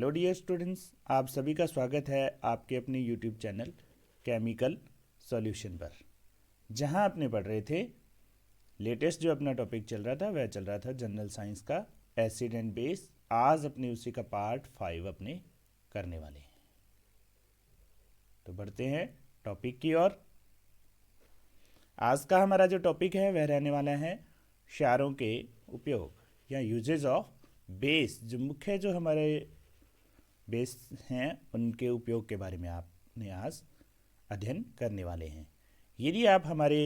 Hello dear students, आप सभी का स्वागत है आपके अपने यूट्यूब चैनल केमिकल सॉल्यूशन पर, जहां आपने पढ़ रहे थे लेटेस्ट जो अपना टॉपिक चल रहा था वह चल रहा था जनरल साइंस का एसिड एंड बेस। आज अपने उसी का पार्ट 5 अपने करने वाले हैं। तो बढ़ते हैं टॉपिक की ओर। आज का हमारा जो टॉपिक है वह रहने वाला है क्षारों के उपयोग या यूजेज ऑफ बेस। जो मुख्य जो हमारे बेस हैं उनके उपयोग के बारे में आपने आज अध्ययन करने वाले हैं। यदि आप हमारे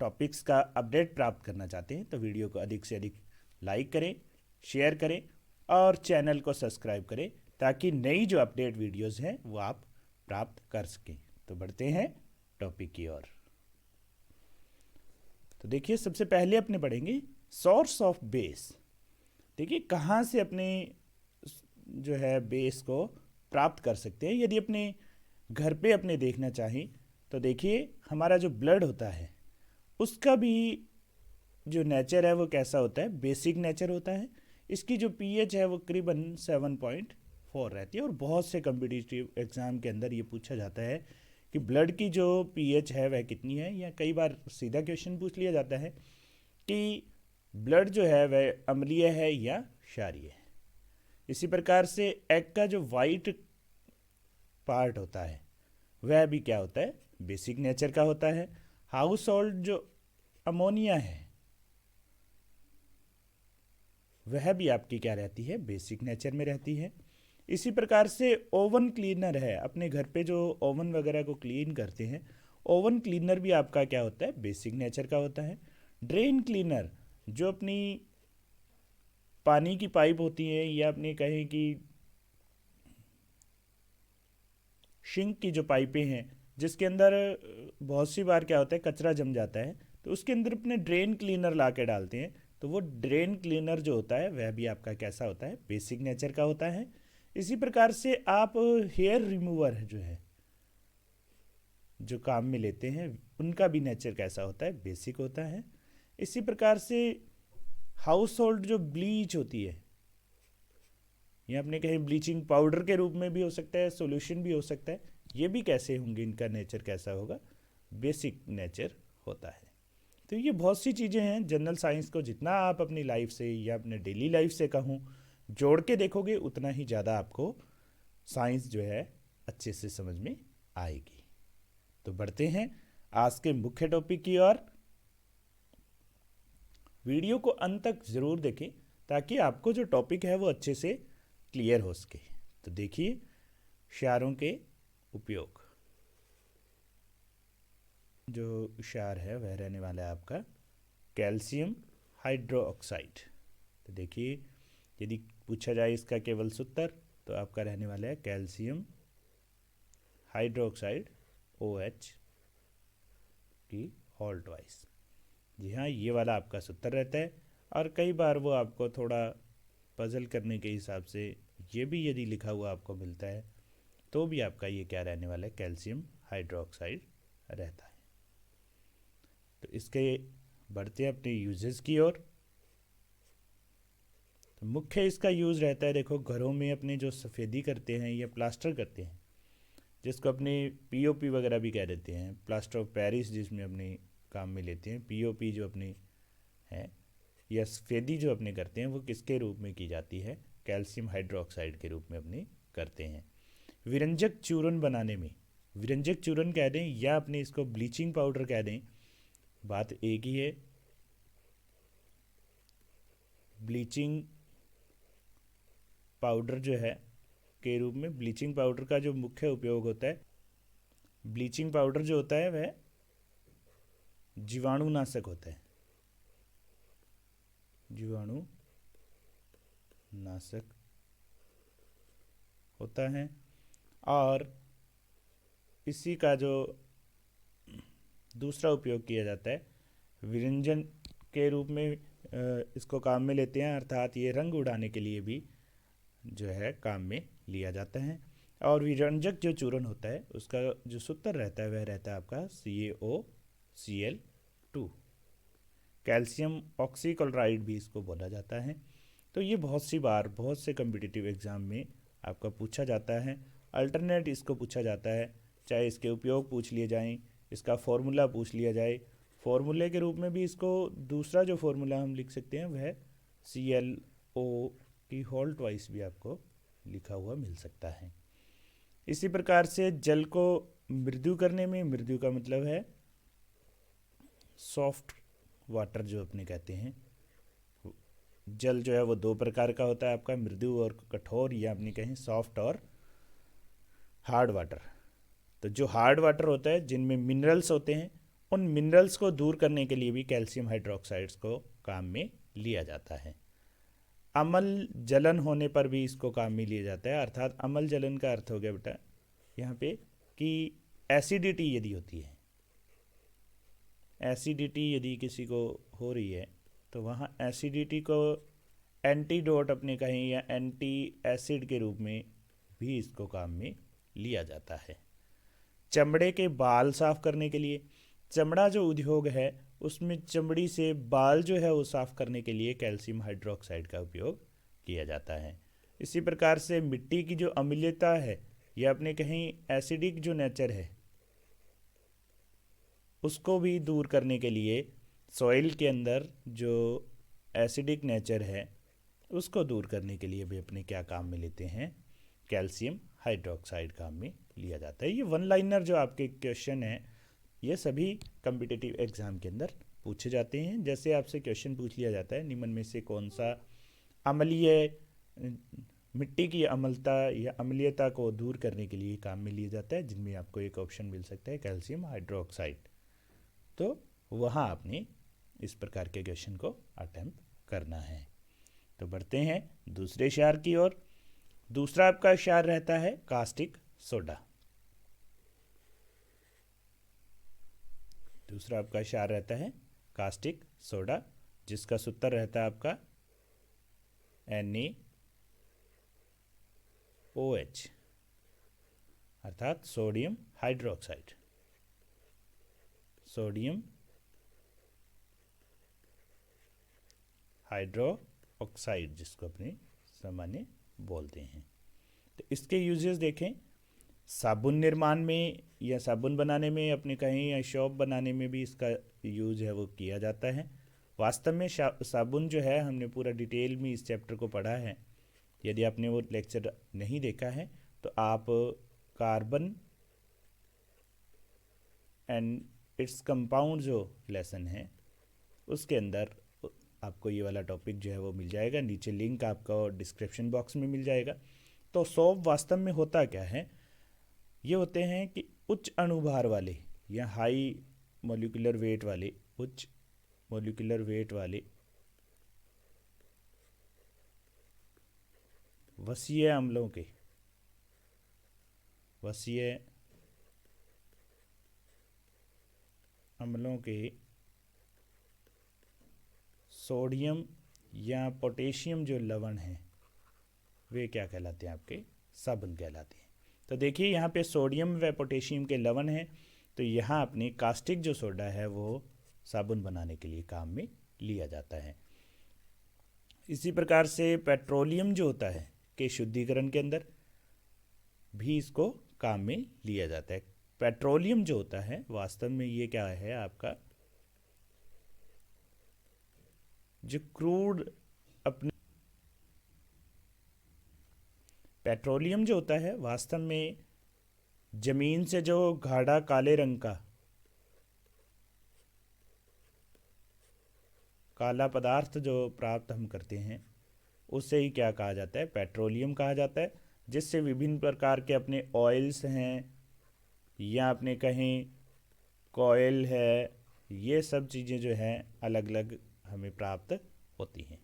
टॉपिक्स का अपडेट प्राप्त करना चाहते हैं तो वीडियो को अधिक से अधिक लाइक करें, शेयर करें और चैनल को सब्सक्राइब करें ताकि नई जो अपडेट वीडियोस हैं वो आप प्राप्त कर सकें। तो बढ़ते हैं टॉपिक की ओर। तो देखिए, सबसे पहले अपने पढ़ेंगे सोर्स ऑफ बेस। देखिए कहाँ से अपने जो है बेस को प्राप्त कर सकते हैं। यदि अपने घर पे अपने देखना चाहें तो देखिए हमारा जो ब्लड होता है उसका भी जो नेचर है वो कैसा होता है, बेसिक नेचर होता है। इसकी जो पीएच है वो करीबन 7.4 रहती है और बहुत से कम्पिटिटिव एग्ज़ाम के अंदर ये पूछा जाता है कि ब्लड की जो पीएच है वह कितनी है, या कई बार सीधा क्वेश्चन पूछ लिया जाता है कि ब्लड जो है वह अम्लीय है या क्षारीय है। इसी प्रकार से एग का जो वाइट पार्ट होता है वह भी क्या होता है, बेसिक नेचर का होता है। हाउस होल्ड जो अमोनिया है वह भी आपकी क्या रहती है, बेसिक नेचर में रहती है। इसी प्रकार से ओवन क्लीनर है, अपने घर पे जो ओवन वगैरह को क्लीन करते हैं, ओवन क्लीनर भी आपका क्या होता है, बेसिक नेचर का होता है। ड्रेन क्लीनर जो अपनी पानी की पाइप होती है या अपने कहें कि सिंक की जो पाइपें हैं जिसके अंदर बहुत सी बार क्या होता है, कचरा जम जाता है, तो उसके अंदर अपने ड्रेन क्लीनर ला के डालते हैं। तो वो ड्रेन क्लीनर जो होता है वह भी आपका कैसा होता है, बेसिक नेचर का होता है। इसी प्रकार से आप हेयर रिमूवर जो है जो काम में लेते हैं उनका भी नेचर कैसा होता है, बेसिक होता है। इसी प्रकार से हाउस होल्ड जो ब्लीच होती है, या अपने कहीं ब्लीचिंग पाउडर के रूप में भी हो सकता है, सॉल्यूशन भी हो सकता है, ये भी कैसे होंगे, इनका नेचर कैसा होगा, बेसिक नेचर होता है। तो ये बहुत सी चीज़ें हैं। जनरल साइंस को जितना आप अपनी लाइफ से या अपने डेली लाइफ से कहूँ जोड़ के देखोगे उतना ही ज़्यादा आपको साइंस जो है अच्छे से समझ में आएगी। तो बढ़ते हैं आज के मुख्य टॉपिक की ओर। वीडियो को अंत तक ज़रूर देखें ताकि आपको जो टॉपिक है वो अच्छे से क्लियर हो सके। तो देखिए क्षारों के उपयोग। जो क्षार है वह रहने वाला है आपका कैल्शियम हाइड्रोक्साइड। तो देखिए यदि पूछा जाए इसका केवल सूत्र तो आपका रहने वाला है कैल्शियम हाइड्रोक्साइड OH की होल ट्वाइस। जी हाँ, ये वाला आपका सूत्र रहता है। और कई बार वो आपको थोड़ा पजल करने के हिसाब से ये भी यदि लिखा हुआ आपको मिलता है तो भी आपका ये क्या रहने वाला है, कैल्शियम हाइड्रोक्साइड रहता है। तो इसके बढ़ते हैं अपने यूजेस की ओर। तो मुख्य इसका यूज़ रहता है, देखो घरों में अपने जो सफ़ेदी करते हैं या प्लास्टर करते हैं, जिसको अपने POP वगैरह भी कह देते हैं, प्लास्टर ऑफ पेरिस जिसमें अपने काम में लेते हैं। POP जो अपने है या सफ़ेदी जो अपने करते हैं वो किसके रूप में की जाती है, कैल्शियम हाइड्रोक्साइड के रूप में अपने करते हैं। विरंजक चूर्ण बनाने में, विरंजक चूर्ण कह दें या अपने इसको ब्लीचिंग पाउडर कह दें, बात एक ही है। ब्लीचिंग पाउडर जो है के रूप में, ब्लीचिंग पाउडर का जो मुख्य उपयोग होता है, ब्लीचिंग पाउडर जो होता है वह जीवाणुनाशक होता है, जीवाणुनाशक होता है। और इसी का जो दूसरा उपयोग किया जाता है विरंजन के रूप में, इसको काम में लेते हैं, अर्थात ये रंग उड़ाने के लिए भी जो है काम में लिया जाता है। और विरंजक जो चूर्ण होता है उसका जो सूत्र रहता है वह रहता है आपका CaOCl2। कैल्शियम ऑक्सीक्लोराइड भी इसको बोला जाता है। तो ये बहुत सी बार बहुत से कम्पिटिटिव एग्ज़ाम में आपका पूछा जाता है। अल्टरनेट इसको पूछा जाता है, चाहे इसके उपयोग पूछ लिए जाएं, इसका फॉर्मूला पूछ लिया जाए। फॉर्मूले के रूप में भी इसको दूसरा जो फॉर्मूला हम लिख सकते हैं वह ClO की होल ट्वाइस भी आपको लिखा हुआ मिल सकता है। इसी प्रकार से जल को मृदु करने में, मृदु का मतलब है सॉफ्ट वाटर जो अपने कहते हैं, जल जो है वो दो प्रकार का होता है आपका, मृदु और कठोर, या अपने कहें सॉफ्ट और हार्ड वाटर। तो जो हार्ड वाटर होता है जिनमें मिनरल्स होते हैं, उन मिनरल्स को दूर करने के लिए भी कैल्शियम हाइड्रोक्साइड्स को काम में लिया जाता है। अम्ल जलन होने पर भी इसको काम में लिया जाता है। अर्थात अम्ल जलन का अर्थ हो गया बेटा यहाँ पे कि एसिडिटी यदि होती है, एसिडिटी यदि किसी को हो रही है तो वहाँ एसिडिटी को एंटीडोट अपने कहें या एंटी एसिड के रूप में भी इसको काम में लिया जाता है। चमड़े के बाल साफ करने के लिए, चमड़ा जो उद्योग है उसमें चमड़ी से बाल जो है वो साफ करने के लिए कैल्शियम हाइड्रोक्साइड का उपयोग किया जाता है। इसी प्रकार से मिट्टी की जो अम्लीयता है या अपने कहीं एसिडिक जो नेचर है उसको भी दूर करने के लिए सॉइल के अंदर जो एसिडिक नेचर है उसको दूर करने के लिए भी अपने क्या काम में लेते हैं, कैल्शियम हाइड्रोक्साइड काम में लिया जाता है। ये वन लाइनर जो आपके क्वेश्चन है ये सभी कम्पिटिटिव एग्जाम के अंदर पूछे जाते हैं। जैसे आपसे क्वेश्चन पूछ लिया जाता है निम्न में से कौन सा अम्लीय, मिट्टी की अम्लता या अम्लीयता को दूर करने के लिए काम में लिया जाता है, जिनमें आपको एक ऑप्शन मिल सकता है कैल्शियम हाइड्रोक्साइड। तो वहाँ आपने इस प्रकार के क्वेश्चन को अटेम्प्ट करना है। तो बढ़ते हैं दूसरे क्षार की ओर। दूसरा आपका क्षार रहता है कास्टिक सोडा। दूसरा आपका क्षार रहता है कास्टिक सोडा, जिसका सूत्र रहता है आपका NaOH अर्थात sodium hydroxide, sodium hydro oxide जिसको अपने सामान्य बोलते हैं। तो इसके यूजेस देखें, साबुन निर्माण में या साबुन बनाने में अपने कहीं या शॉप बनाने में भी इसका यूज है वो किया जाता है। वास्तव में साबुन जो है हमने पूरा डिटेल में इस चैप्टर को पढ़ा है। यदि आपने वो लेक्चर नहीं देखा है तो आप कार्बन एंड इट्स कंपाउंड जो लेसन है उसके अंदर आपको ये वाला टॉपिक जो है वो मिल जाएगा। नीचे लिंक आपका डिस्क्रिप्शन बॉक्स में मिल जाएगा। तो सौंफ वास्तव में होता क्या है, ये होते हैं कि उच्च अणुभार वाले या हाई मोलिकुलर वेट वाले, उच्च मोलिकुलर वेट वाले वसीय अम्लों के, वसीय अम्लों के सोडियम या पोटेशियम जो लवण हैं वे क्या कहलाते हैं, आपके साबुन कहलाते हैं। तो देखिए यहाँ पे सोडियम व पोटेशियम के लवण हैं, तो यहाँ अपनी कास्टिक जो सोडा है वो साबुन बनाने के लिए काम में लिया जाता है। इसी प्रकार से पेट्रोलियम जो होता है के शुद्धिकरण के अंदर भी इसको काम में लिया जाता है। पेट्रोलियम जो होता है वास्तव में ये क्या है, आपका जो क्रूड अपने पेट्रोलियम जो होता है वास्तव में जमीन से जो गाढ़ा काले रंग का काला पदार्थ जो प्राप्त हम करते हैं उसे ही क्या कहा जाता है, पेट्रोलियम कहा जाता है। जिससे विभिन्न प्रकार के अपने ऑयल्स हैं या अपने कहीं कोयल है, ये सब चीज़ें जो हैं अलग अलग हमें प्राप्त होती हैं,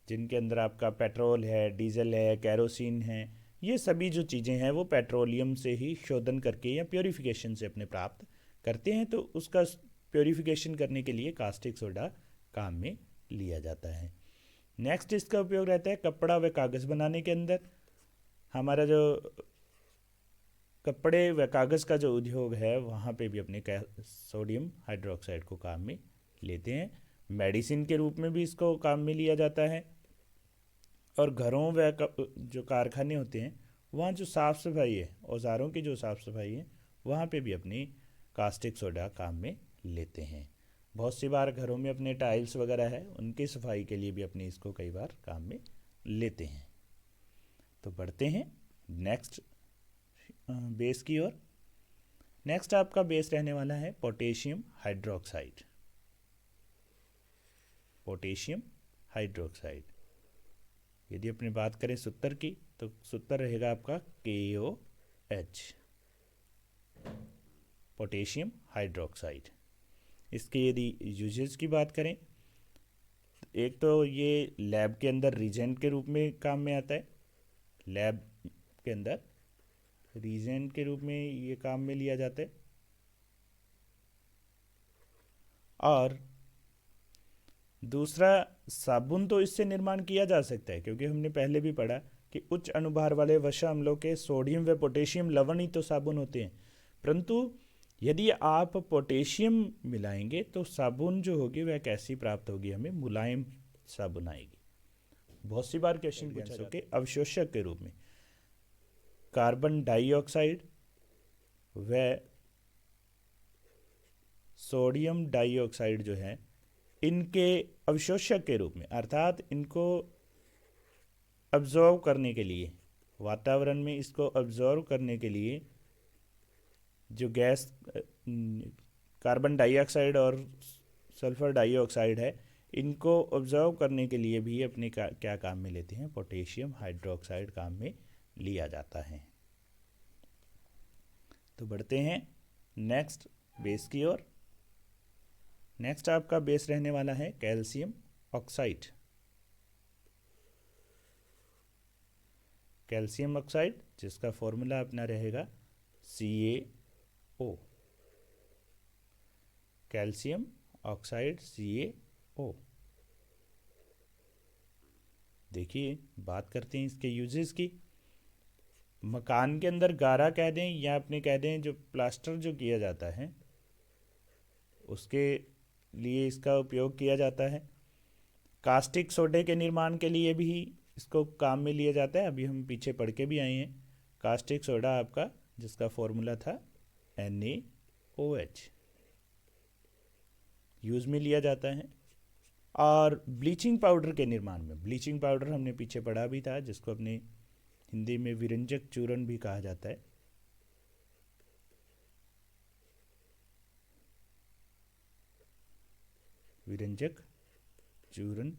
जिनके अंदर आपका पेट्रोल है, डीजल है, कैरोसिन है, ये सभी जो चीज़ें हैं वो पेट्रोलियम से ही शोधन करके या प्योरीफिकेशन से अपने प्राप्त करते हैं। तो उसका प्योरीफिकेशन करने के लिए कास्टिक सोडा काम में लिया जाता है। नेक्स्ट इसका उपयोग रहता है कपड़ा व कागज़ बनाने के अंदर। हमारा जो कपड़े व कागज़ का जो उद्योग है वहाँ पे भी अपने सोडियम हाइड्रोक्साइड को काम में लेते हैं। मेडिसिन के रूप में भी इसको काम में लिया जाता है। और घरों व जो कारखाने होते हैं वहाँ जो साफ़ सफाई है, औज़ारों की जो साफ़ सफाई है, वहाँ पे भी अपनी कास्टिक सोडा काम में लेते हैं। बहुत सी बार घरों में अपने टाइल्स वगैरह है, उनकी सफाई के लिए भी अपनी इसको कई बार काम में लेते हैं। तो बढ़ते हैं नेक्स्ट बेस की ओर। नेक्स्ट आपका बेस रहने वाला है पोटेशियम हाइड्रोक्साइड। पोटेशियम हाइड्रोक्साइड, यदि अपनी बात करें सूत्र की तो सूत्र रहेगा आपका KOH, पोटेशियम हाइड्रोक्साइड। इसके यदि यूजेस की बात करें, एक तो ये लैब के अंदर रीजेंट के रूप में काम में आता है। लैब के अंदर रीजेंट के रूप में ये काम में लिया जाता है। और दूसरा, साबुन तो इससे निर्माण किया जा सकता है, क्योंकि हमने पहले भी पढ़ा कि उच्च अनुभार वाले वसा अम्लों के सोडियम व पोटेशियम लवण ही तो साबुन होते हैं। परंतु यदि आप पोटेशियम मिलाएंगे तो साबुन जो होगी वह कैसी प्राप्त होगी, हमें मुलायम साबुन आएगी। बहुत सी बार क्वेश्चन पूछा जाता है अवशोषक के रूप में कार्बन डाइऑक्साइड व सोडियम डाइऑक्साइड जो है, इनके अवशोषक के रूप में, अर्थात इनको अब्जॉर्व करने के लिए, वातावरण में इसको अब्जॉर्व करने के लिए जो गैस कार्बन डाइऑक्साइड और सल्फर डाइऑक्साइड है, इनको ऑब्जर्व करने के लिए भी अपने क्या काम में लेते हैं, पोटेशियम हाइड्रोक्साइड काम में लिया जाता है। तो बढ़ते हैं नेक्स्ट बेस की ओर। नेक्स्ट आपका बेस रहने वाला है कैल्शियम ऑक्साइड। कैल्शियम ऑक्साइड जिसका फॉर्मूला अपना रहेगा CaO, कैल्शियम ऑक्साइड CaO। देखिए, बात करते हैं इसके यूजेस की। मकान के अंदर गारा कह दें या अपने कह दें जो प्लास्टर जो किया जाता है उसके लिए इसका उपयोग किया जाता है। कास्टिक सोडे के निर्माण के लिए भी इसको काम में लिया जाता है। अभी हम पीछे पढ़ के भी आए हैं। कास्टिक सोडा आपका जिसका फॉर्मूला था NaOH, यूज़ में लिया जाता है। और ब्लीचिंग पाउडर के निर्माण में, ब्लीचिंग पाउडर हमने पीछे पढ़ा भी था, जिसको अपने हिंदी में विरंजक चूर्ण भी कहा जाता है। विरंजक चूर्ण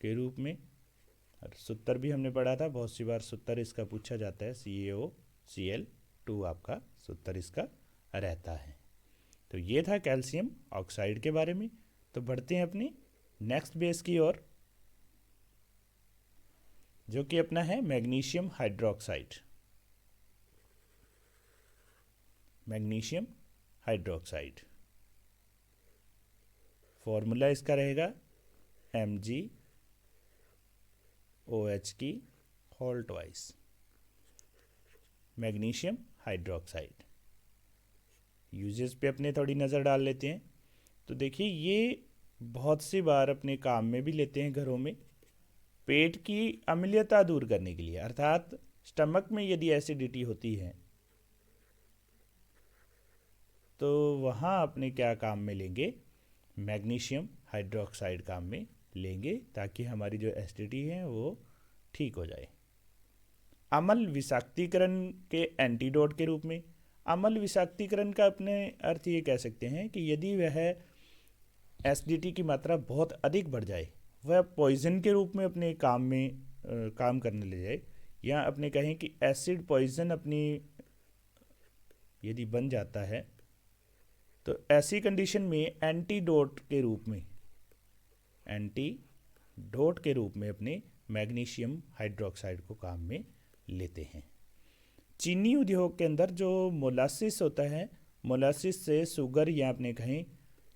के रूप में, और सूत्र भी हमने पढ़ा था, बहुत सी बार सूत्र इसका पूछा जाता है। CaOCl2 आपका सूत्र इसका रहता है। तो ये था कैल्शियम ऑक्साइड के बारे में। तो बढ़ते हैं अपनी नेक्स्ट बेस की ओर, जो कि अपना है magnesium hydroxide. Magnesium hydroxide, formula इसका रहेगा MgOH की whole twice, magnesium hydroxide. Uses पे अपने थोड़ी नज़र डाल लेते हैं। तो देखिए, ये बहुत सी बार अपने काम में भी लेते हैं घरों में, पेट की अम्लीयता दूर करने के लिए, अर्थात स्टमक में यदि एसिडिटी होती है तो वहाँ अपने क्या काम में लेंगे, मैग्नीशियम हाइड्रोक्साइड काम में लेंगे, ताकि हमारी जो एसिडिटी है वो ठीक हो जाए। अम्ल विषाक्तीकरण के एंटीडोट के रूप में, अम्ल विषाक्तीकरण का अपने अर्थ ये कह सकते हैं कि यदि वह एसिडिटी की मात्रा बहुत अधिक बढ़ जाए, वह पॉइजन के रूप में अपने काम में काम करने ले जाए, या अपने कहें कि एसिड पॉइजन अपनी यदि बन जाता है, तो ऐसी कंडीशन में एंटीडोट के रूप में, एंटीडोट के रूप में अपने मैग्नीशियम हाइड्रोक्साइड को काम में लेते हैं। चीनी उद्योग के अंदर जो मोलासिस होता है, मोलासिस से शुगर या अपने कहें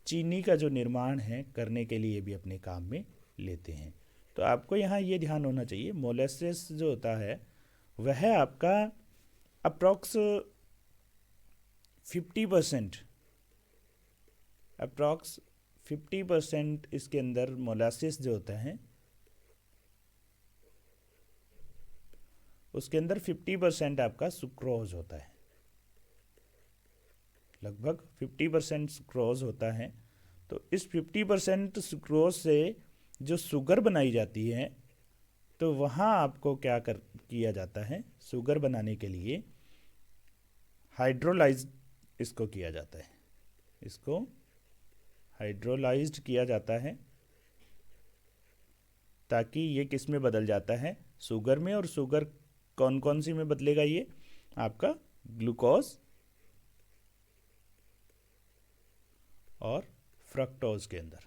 चीनी का जो निर्माण है करने के लिए भी अपने काम में लेते हैं। तो आपको यहाँ ये ध्यान होना चाहिए, मोलासिस जो होता है वह आपका अप्रॉक्स 50% इसके अंदर मोलासिस जो होता है उसके अंदर 50% आपका सुक्रोज होता है, लगभग 50% सुक्रोज होता है। तो इस 50% सुक्रोज से जो शुगर बनाई जाती है, तो वहाँ आपको क्या कर किया जाता है, शुगर बनाने के लिए हाइड्रोलाइज इसको किया जाता है, इसको हाइड्रोलाइज्ड किया जाता है, ताकि ये किस में बदल जाता है, शुगर में। और शुगर कौन कौन सी में बदलेगा, ये आपका ग्लूकोज और फ्रक्टोज के अंदर।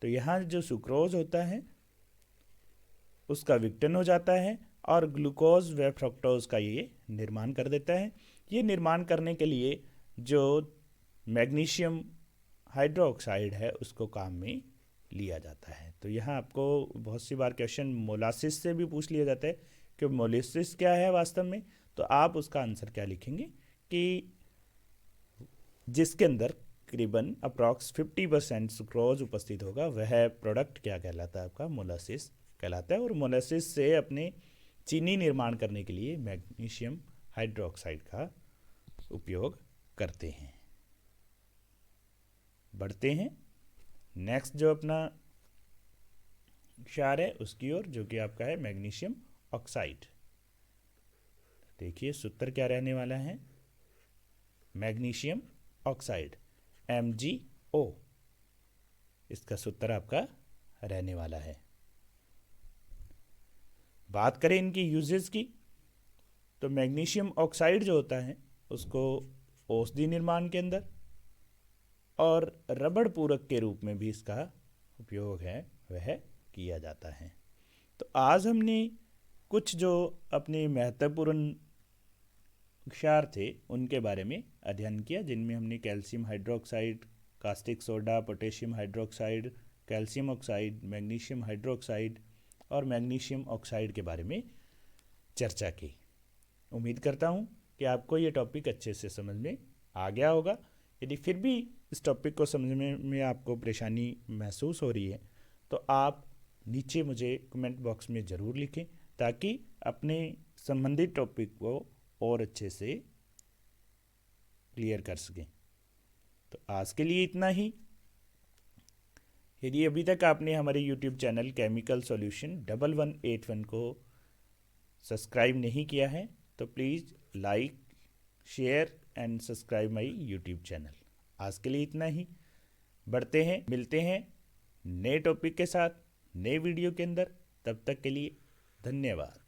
तो यहाँ जो सुक्रोज होता है उसका विघटन हो जाता है और ग्लूकोज व फ्रक्टोज का ये निर्माण कर देता है। ये निर्माण करने के लिए जो मैग्नीशियम हाइड्रोक्साइड है उसको काम में लिया जाता है। तो यहाँ आपको बहुत सी बार क्वेश्चन मोलासिस से भी पूछ लिया जाता है कि मोलासिस क्या है वास्तव में। तो आप उसका आंसर क्या लिखेंगे कि जिसके अंदर करीबन अप्रॉक्स 50% सुक्रोज उपस्थित होगा, वह प्रोडक्ट क्या कहलाता है, आपका मोलासिस कहलाता है। और मोलासिस से अपने चीनी निर्माण करने के लिए मैग्नीशियम हाइड्रोक्साइड का उपयोग करते हैं। बढ़ते हैं नेक्स्ट जो अपना क्षार है उसकी ओर, जो कि आपका है मैग्नीशियम ऑक्साइड। देखिए सूत्र क्या रहने वाला है, मैग्नीशियम ऑक्साइड MgO, इसका सूत्र आपका रहने वाला है। बात करें इनकी यूजेस की, तो मैग्नीशियम ऑक्साइड जो होता है उसको औषधि निर्माण के अंदर और रबड़ पूरक के रूप में भी इसका उपयोग है वह किया जाता है। तो आज हमने कुछ जो अपने महत्वपूर्ण क्षार थे उनके बारे में अध्ययन किया, जिनमें हमने calcium hydroxide, caustic soda, potassium hydroxide, calcium oxide, magnesium hydroxide और मैग्नीशियम ऑक्साइड के बारे में चर्चा की। उम्मीद करता हूँ कि आपको ये टॉपिक अच्छे से समझ में आ गया होगा। यदि फिर भी इस टॉपिक को समझने में आपको परेशानी महसूस हो रही है तो आप नीचे मुझे कमेंट बॉक्स में ज़रूर लिखें, ताकि अपने संबंधित टॉपिक को और अच्छे से क्लियर कर सकें। तो आज के लिए इतना ही। यदि अभी तक आपने हमारे YouTube चैनल केमिकल सॉल्यूशन 1181 को सब्सक्राइब नहीं किया है तो please like, share and subscribe my YouTube channel. आज के लिए इतना ही। बढ़ते हैं, मिलते हैं नए टॉपिक के साथ नए वीडियो के अंदर। तब तक के लिए धन्यवाद।